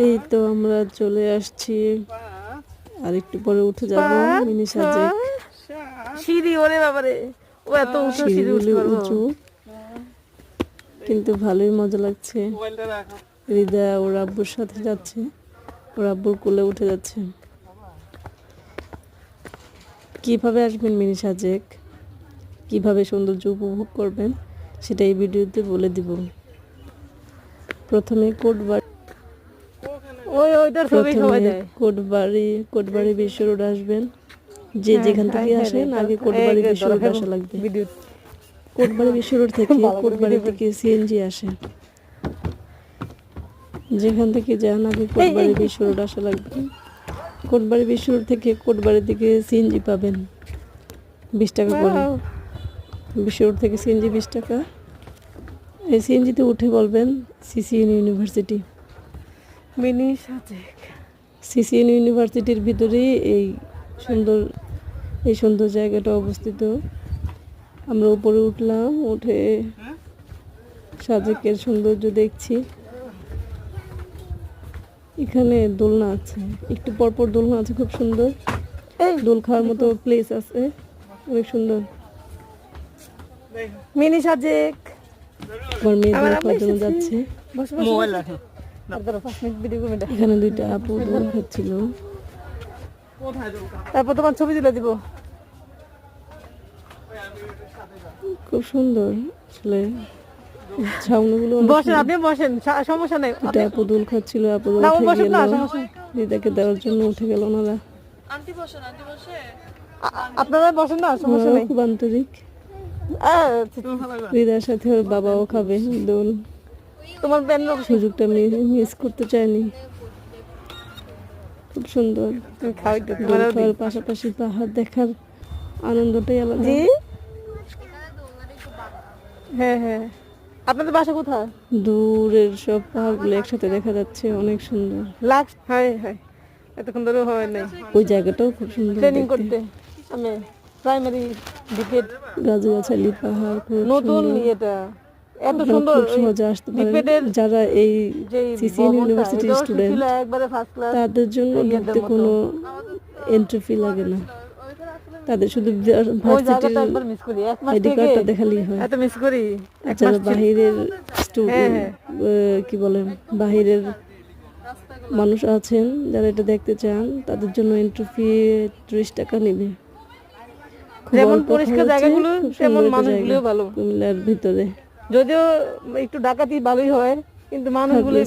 এই তো আমরা চলে আসছি, আর একটু পরে উঠে যাব মিনি সাজেক। সিঁড়ি, ওরে বাবারে, ও এত উঁচু সিঁড়ি উঠতে সিঁড়িগুলি পারবো? উঁচু, কিন্তু ভালোই মজা লাগছে। হৃদয় ওর আব্বুর সাথে যাচ্ছে, ওর আব্বুর কোলে উঠে যাচ্ছে। কিভাবে আসবেন মিনি সাজেক, কিভাবে সৌন্দর্য উপভোগ করবেন সেটা এই ভিডিওতে বলে দিব। প্রথমে কোটবাড়ি বিশ্ব রোড আসবেন। যে যেখান থেকে আসেন আগে কোটবাড়ি বিশ্ব রোড আসা লাগবে। কোটবাড়ি বিশ্ব রোড থেকে কোটবাড়ি থেকে সিএনজি আসে। যেখান থেকে যান আগে কোটবাড়ি বিশ্ব রোড আসা লাগবে। কোটবাড়ি বিশ্ব রোড থেকে কোটবাড়ির দিকে সিএনজি পাবেন 20 টাকা করে। বিশ্ব রোড থেকে সিএনজি 20 টাকা। এই সিএনজিতে উঠে বলবেন CCN university. Mini Sajek, CCN ইউনিভার্সিটির ভিতরেই এই সুন্দর জায়গাটা অবস্থিত। আমরা উপরে উঠলাম, উঠে সাজেকের সৌন্দর্য দেখছি। এখানে দোলনা আছে, একটু পরপর দোলনা আছে, খুব সুন্দর। দোল খাওয়ার মতো প্লেস আছে, অনেক সুন্দর। মিনি সাজেক আমার মেয়ে দোল খাওয়ার জন্য যাচ্ছে। এখানে দুইটা আপু দোল খাচ্ছিল। তারপর তোমার ছবি তুলে দিব। খুব সুন্দর আসলে ছাউনিগুলো। বসেন, আপনি বসেন, সমস্যা নেই। দুইটা আপু দোল খাচ্ছিল, আপু উঠে গেল, দিদাকে দেওয়ার জন্য উঠে গেল ওনারা। আপনারা বসেন না, সমস্যা নেই। খুব আন্তরিক। হৃদয়ের সাথে ওর বাবাও খাবে দোল। তোমার সুযোগটা মিস করতে চাইনি। খুব সুন্দর। দোল খাওয়ার পাশাপাশি পাহাড় দেখার আনন্দটাই আলাদা। জি, হ্যাঁ হ্যাঁ। আপনাদের বাসা কোথায়? দূরের সব পাহাড়গুলো একসাথে দেখা যাচ্ছে, অনেক সুন্দর। হ্যাঁ হ্যাঁ, এতক্ষণ ধরে হয় নাই। ওই জায়গাটাও খুব সুন্দর ট্রেনিং করতে আমি প্রাইমারি ডিপেট গাছগাছালি পাহাড় নতুন ইয়েটা এত সুন্দর সহজে আসতে পারে। যারা এই সিসিএন ইউনিভার্সিটির স্টুডেন্ট তাদের জন্য ঢুকতে কোনো এন্ট্রি ফি লাগে না। তাদের শুধু ভার্সিটির আইডি কার্ডটা দেখালেই হয়। এত মিস করি। যারা বাহিরের স্টুডেন্ট, কি বলেন, বাহিরের মানুষ আছেন যারা এটা দেখতে চান, তাদের জন্য এন্ট্রি ফি 30 টাকা নেবে। যেমন পরিষ্কার জায়গাগুলো তেমন মানুষগুলো ভালো। কুমিল্লার ভিতরে যদিও একটু ডাকাতি ভালোই হয়, কিন্তু মানুষগুলো